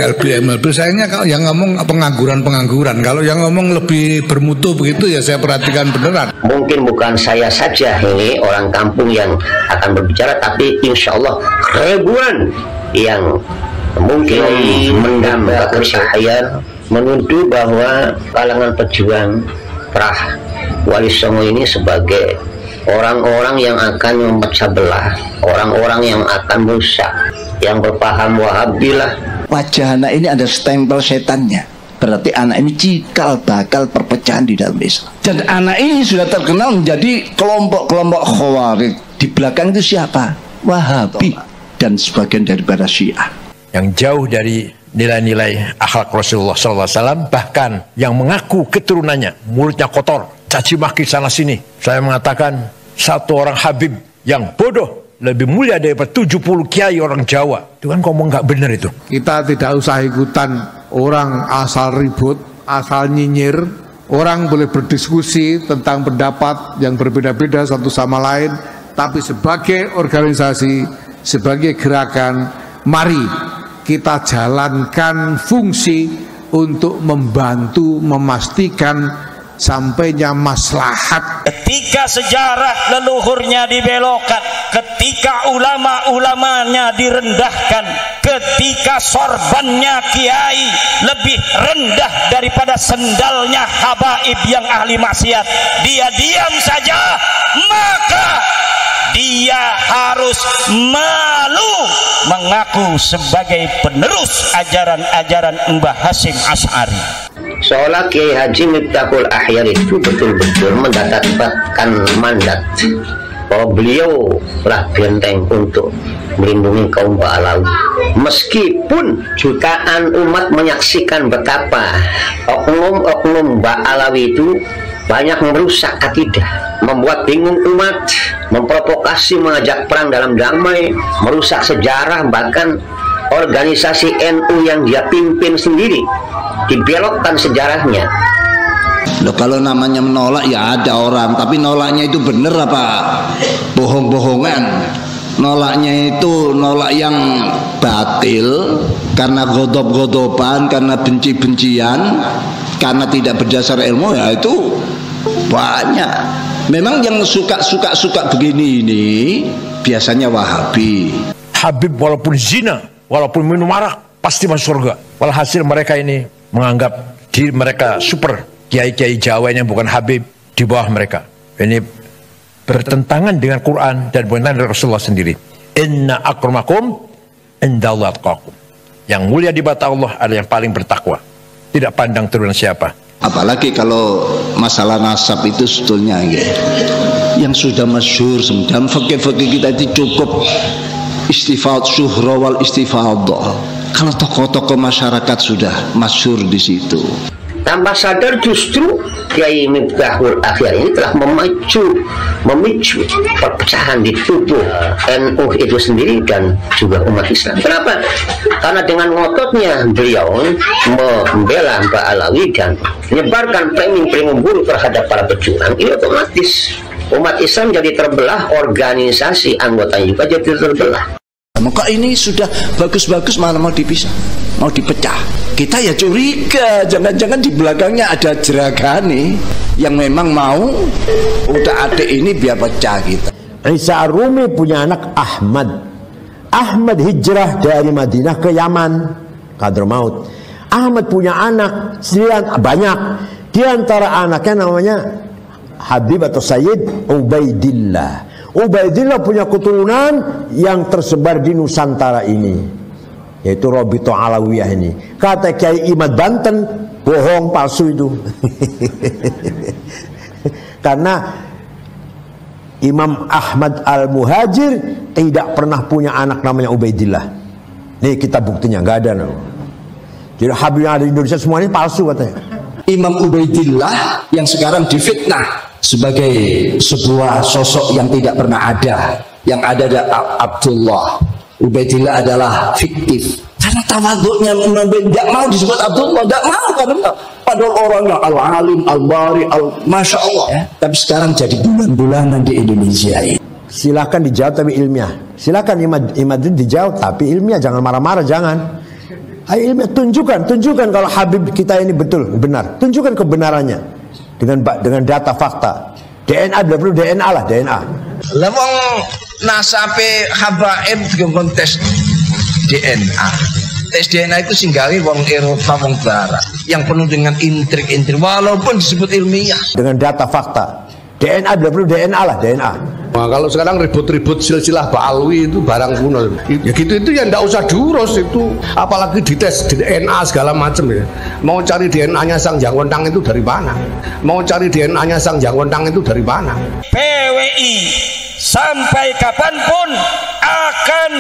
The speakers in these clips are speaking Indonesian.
MLB. Sayangnya kalau yang ngomong pengangguran. Kalau yang ngomong lebih bermutu begitu ya saya perhatikan beneran. Mungkin bukan saya saja ini orang kampung yang akan berbicara, tapi insya Allah ribuan yang mungkin mendapat cahaya menuduh bahwa kalangan pejuang Prah Wali Songo ini sebagai orang-orang yang akan memecah belah, orang-orang yang akan merusak, yang berpaham Wahabi lah. Wajah anak ini ada stempel setannya. Berarti anak ini cikal bakal perpecahan di dalam Islam. Dan anak ini sudah terkenal menjadi kelompok-kelompok Khawarij. Di belakang itu siapa? Wahabi dan sebagian daripada Syiah. Yang jauh dari nilai-nilai akhlak Rasulullah SAW, bahkan yang mengaku keturunannya mulutnya kotor, caci maki sana sini. Saya mengatakan satu orang Habib yang bodoh lebih mulia daripada 70 kiai orang Jawa. Itu kan ngomong nggak benar itu. Kita tidak usah ikutan orang asal ribut, asal nyinyir. Orang boleh berdiskusi tentang pendapat yang berbeda-beda satu sama lain, tapi sebagai organisasi, sebagai gerakan, mari kita jalankan fungsi untuk membantu memastikan sampainya maslahat. Ketika sejarah leluhurnya dibelokkan, ketika ulama-ulamanya direndahkan, ketika sorbannya kiai lebih rendah daripada sendalnya habaib yang ahli maksiat, dia diam saja, maka dia harus malu mengaku sebagai penerus ajaran-ajaran Mbah Hasyim Asy'ari. Seolah Kiai Haji Miftahul Ahyar itu betul-betul mendapatkan mandat bahwa beliau lah benteng untuk melindungi kaum Ba'alawi. Meskipun jutaan umat menyaksikan betapa oknum-oknum Ba'alawi itu banyak merusak akidah, membuat bingung umat, memprovokasi mengajak perang dalam damai, merusak sejarah, bahkan organisasi NU yang dia pimpin sendiri dibelokkan sejarahnya. Loh, kalau namanya menolak ya ada orang, tapi nolaknya itu bener apa bohong-bohongan? Nolaknya itu nolak yang batil karena godop-godopan, karena benci-bencian, karena tidak berdasar ilmu, ya itu banyak. Memang yang suka begini ini biasanya Wahabi. Habib walaupun zina, walaupun minum arak, pasti masuk surga. Walhasil mereka ini menganggap diri mereka super. Kiai-kiai Jawa yang bukan Habib di bawah mereka. Ini bertentangan dengan Quran dan bertentangan dengan Rasulullah sendiri. Inna akramakum indallahi atqakum. Yang mulia di mata Allah adalah yang paling bertakwa. Tidak pandang turunan siapa. Apalagi kalau masalah nasab itu sebetulnya yang sudah masyhur dalam fikih-fikih kita itu cukup istifad syuhra wal istifadah. Kalau tokoh-tokoh masyarakat sudah masyhur di situ. Tanpa sadar justru Kiai Miftahul Ahyar ini telah memicu perpecahan di tubuh NU itu sendiri dan juga umat Islam. Kenapa? Karena dengan ngototnya beliau membela Mbak Alawi dan menyebarkan framing buruk terhadap para pejuang, ini otomatis umat Islam jadi terbelah, organisasi anggotanya juga jadi terbelah. Maka ini sudah bagus-bagus mana mau dipisah, mau dipecah. Kita ya curiga, jangan-jangan di belakangnya ada jeragani yang memang mau udah adik ini biar pecah kita. Isa Ar-Rumi punya anak Ahmad. Ahmad hijrah dari Madinah ke Yaman, Hadramaut. Ahmad punya anak banyak. Di antara anaknya namanya Habib atau Sayyid Ubaidillah. Ubaidillah punya keturunan yang tersebar di Nusantara ini, yaitu Robito Alawiyah ini. Kata Kiai Imad Banten, bohong, palsu itu. Karena Imam Ahmad Al-Muhajir tidak pernah punya anak namanya Ubaidillah. Nih kita buktinya, nggak ada. Jadi Habib yang ada di Indonesia semuanya palsu katanya. Imam Ubaidillah yang sekarang difitnah sebagai sebuah sosok yang tidak pernah ada. Yang ada Abdullah. Ubaidillah adalah fiktif. Karena tawaduknya tidak mau disebut Abdullah, tidak mau karena padahal orangnya al-alim, al-bari, masya Allah. Ya. Tapi sekarang jadi bulan-bulanan di Indonesia ini. Silakan dijawab tapi ilmiah. Silakan Imad dijawab tapi ilmiah, jangan marah-marah, jangan. Ilmiah, tunjukkan kalau Habib kita ini benar. Tunjukkan kebenarannya dengan data fakta. DNA, bila perlu DNA lah, DNA. Lah wong nasabe Habaib dikon tes DNA. Tes DNA itu singgawi wong Eropa, wong Barat yang penuh dengan intrik-intrik walaupun disebut ilmiah. Dengan data fakta. DNA, bila perlu DNA lah, DNA. Nah, kalau sekarang ribut-ribut silsilah Ba'alwi itu barang kuno. Ya gitu itu ya ndak usah diurus itu. Apalagi dites DNA segala macam ya. Mau cari DNA-nya Sang Hyang Wentang itu dari mana? Mau cari DNA-nya Sang Hyang Wentang itu dari mana? PWI sampai kapanpun akan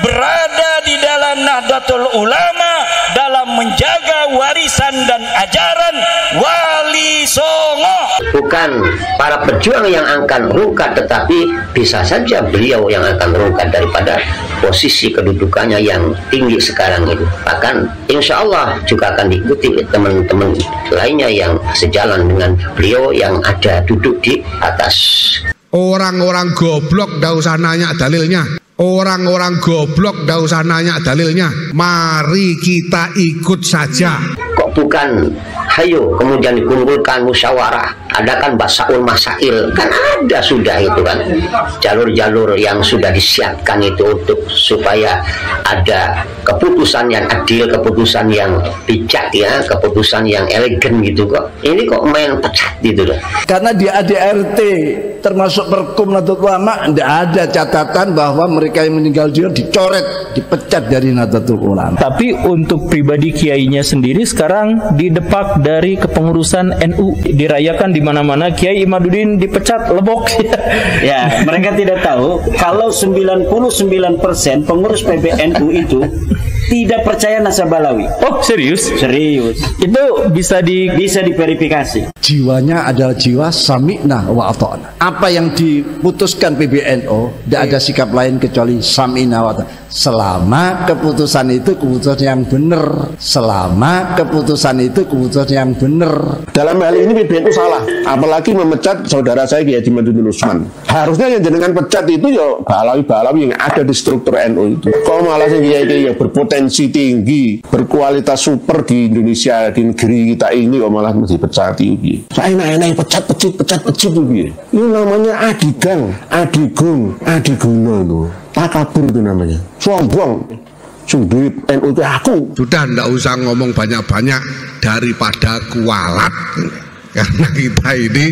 berada di dalam Nahdlatul Ulama dalam menjaga warisan dan ajaran Wali Songo. Bukan para pejuang yang akan rungkat, tetapi bisa saja beliau yang akan rungkat daripada posisi kedudukannya yang tinggi sekarang itu. Bahkan insya Allah juga akan diikuti teman-teman lainnya yang sejalan dengan beliau yang ada duduk di atas. Orang-orang goblok ndak usah nanya dalilnya. Orang-orang goblok ndak usah nanya dalilnya. Mari kita ikut saja. Kok bukan hayo kemudian dikumpulkan musyawarah, adakan basaul masail, kan ada sudah itu kan jalur-jalur yang sudah disiapkan itu untuk supaya ada keputusan yang adil, keputusan yang bijak ya, keputusan yang elegan gitu kok. Ini kok main pecat gitu loh. Karena di ADRT termasuk Perkum Nahdlatul Ulama tidak ada catatan bahwa mereka yang meninggal dunia dicoret, dipecat dari Nahdlatul Ulama. Tapi untuk pribadi kiainya sendiri sekarang didepak dari kepengurusan NU, dirayakan di mana-mana Kiai Imaduddin dipecat, lebok. Ya, mereka tidak tahu kalau 99% pengurus PBNU itu tidak percaya Nasabalawi. Oh, serius? Serius. Itu bisa diverifikasi. Jiwanya adalah jiwa sami'na wa ata'na. Apa yang diputuskan PBNU, tidak ada sikap lain kecuali sami'na wa ata'na. Selama keputusan itu keputusan yang benar. Selama keputusan itu keputusan yang benar. Dalam hal ini PBNU salah, apalagi memecat saudara saya Kiai Haji Madudin Usman. Harusnya yang jenengan pecat itu ya Balawi-Balawi yang ada di struktur NU itu. Kok malah Kiai yang berpotensi tinggi, berkualitas super di Indonesia, di negeri kita ini kok malah dipecat tinggi. Saya enak-enak pecat itu. Ini namanya adigang, adigung, adiguna tuh. Takabur itu namanya. Sombong. Duit NU itu aku. Sudah ndak usah ngomong banyak-banyak daripada kualat. Karena kita ini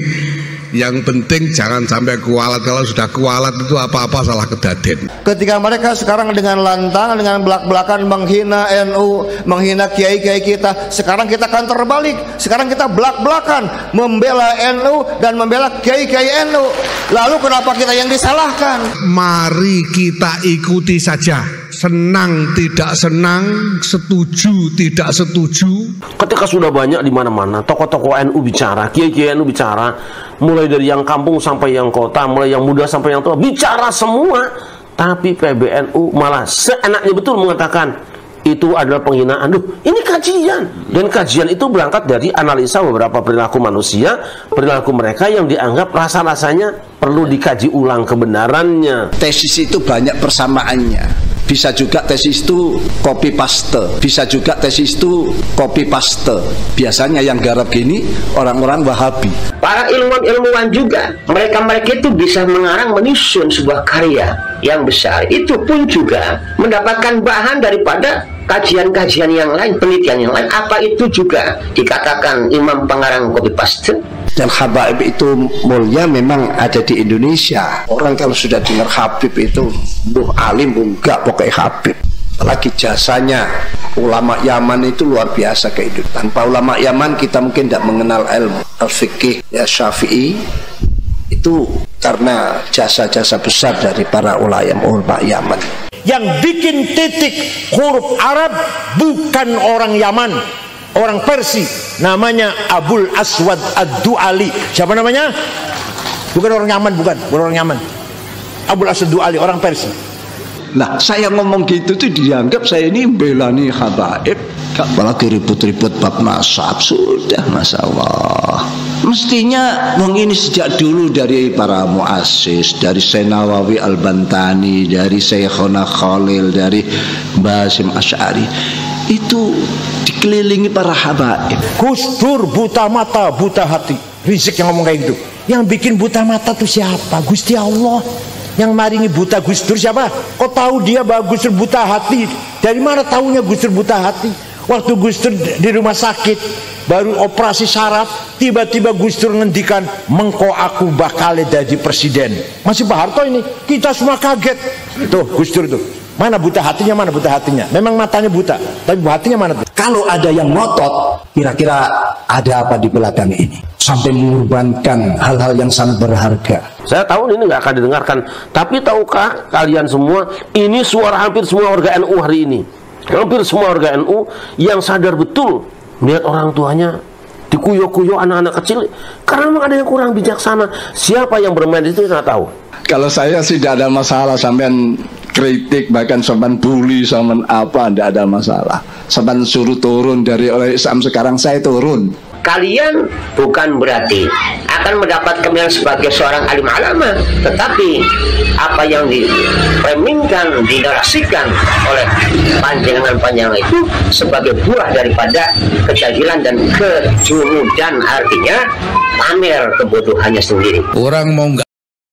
yang penting jangan sampai kualat. Kalau sudah kualat itu apa-apa salah kedaden. Ketika mereka sekarang dengan lantang, dengan belak-belakan menghina NU, menghina kiai-kiai kita, sekarang kita akan terbalik. Sekarang kita belak-belakan membela NU dan membela kiai-kiai NU. Lalu kenapa kita yang disalahkan? Mari kita ikuti saja. Senang tidak senang, setuju tidak setuju. Ketika sudah banyak di mana-mana tokoh-tokoh NU bicara, kiai-kiai NU bicara, mulai dari yang kampung sampai yang kota, mulai yang muda sampai yang tua, bicara semua. Tapi PBNU malah seenaknya betul mengatakan itu adalah penghinaan. Duh, ini kajian. Dan kajian itu berangkat dari analisa beberapa perilaku manusia, perilaku mereka yang dianggap rasa-rasanya perlu dikaji ulang kebenarannya. Tesis itu banyak persamaannya. Bisa juga tesis itu copy paste, bisa juga tesis itu copy paste. Biasanya yang garap gini orang-orang Wahabi. Para ilmuwan juga, mereka itu bisa mengarang, menyusun sebuah karya yang besar. Itu pun juga mendapatkan bahan daripada kajian-kajian yang lain, penelitian yang lain. Apa itu juga dikatakan imam pengarang copy paste? Dan Habaib itu mulia memang ada di Indonesia. Orang kalau sudah dengar Habib itu alim enggak pokoknya Habib. Apalagi jasanya ulama Yaman itu luar biasa kayak itu. Tanpa ulama Yaman kita mungkin tidak mengenal ilmu al-fiqih ya Syafi'i. Itu karena jasa-jasa besar dari para ulama Yaman. Yang bikin titik huruf Arab bukan orang Yaman, orang Persia, namanya Abul Aswad Ad-Du'ali. Siapa namanya? Bukan orang Yaman, bukan orang Yaman. Abul Aswad Ad-Du'ali, orang Persia. Nah, saya ngomong gitu tuh dianggap saya ini belani Habaib. Apalagi ribut-ribut bab nasab, sudah Masya Allah. Mestinya ini sejak dulu dari para muassis, dari Syekh Nawawi Al-Bantani, dari Syekhona Khalil, dari Mbah Hasyim Asy'ari. itu dikelilingi para habaib. Gus Dur buta mata, buta hati. Rizik yang ngomong kayak gitu. Yang bikin buta mata tuh siapa? Gusti Allah. Yang maringi buta Gus Dur siapa? Kok tahu dia bahwa Gus Dur buta hati? Dari mana tahunya Gus Dur buta hati? Waktu Gus Dur di rumah sakit, baru operasi saraf, tiba-tiba Gus Dur ngendikan, mengko aku bakal jadi presiden. Masih Pak Harto ini, kita semua kaget. Tuh Gus Dur tuh. Mana buta hatinya, mana buta hatinya? Memang matanya buta, tapi hatinya mana tuh? Kalau ada yang ngotot, kira-kira ada apa di belakang ini? Sampai mengorbankan hal-hal yang sangat berharga. Saya tahu ini nggak akan didengarkan, tapi tahukah kalian semua, ini suara hampir semua warga NU hari ini. Hampir semua warga NU yang sadar betul melihat orang tuanya dikuyok-kuyok anak-anak kecil, karena memang ada yang kurang bijaksana. Siapa yang bermain itu saya tahu. Kalau saya sih tidak ada masalah, sampean kritik bahkan sampean bully sampean apa, tidak ada masalah. Sampean suruh turun dari oleh Islam, sekarang saya turun. Kalian bukan berarti akan mendapat kemuliaan sebagai seorang alim alama, tetapi apa yang dipemingkan, dinarasikan oleh panjangan-panjangan itu sebagai buah daripada kejahilan dan kejunudan, artinya pamer kebodohannya sendiri. Orang mau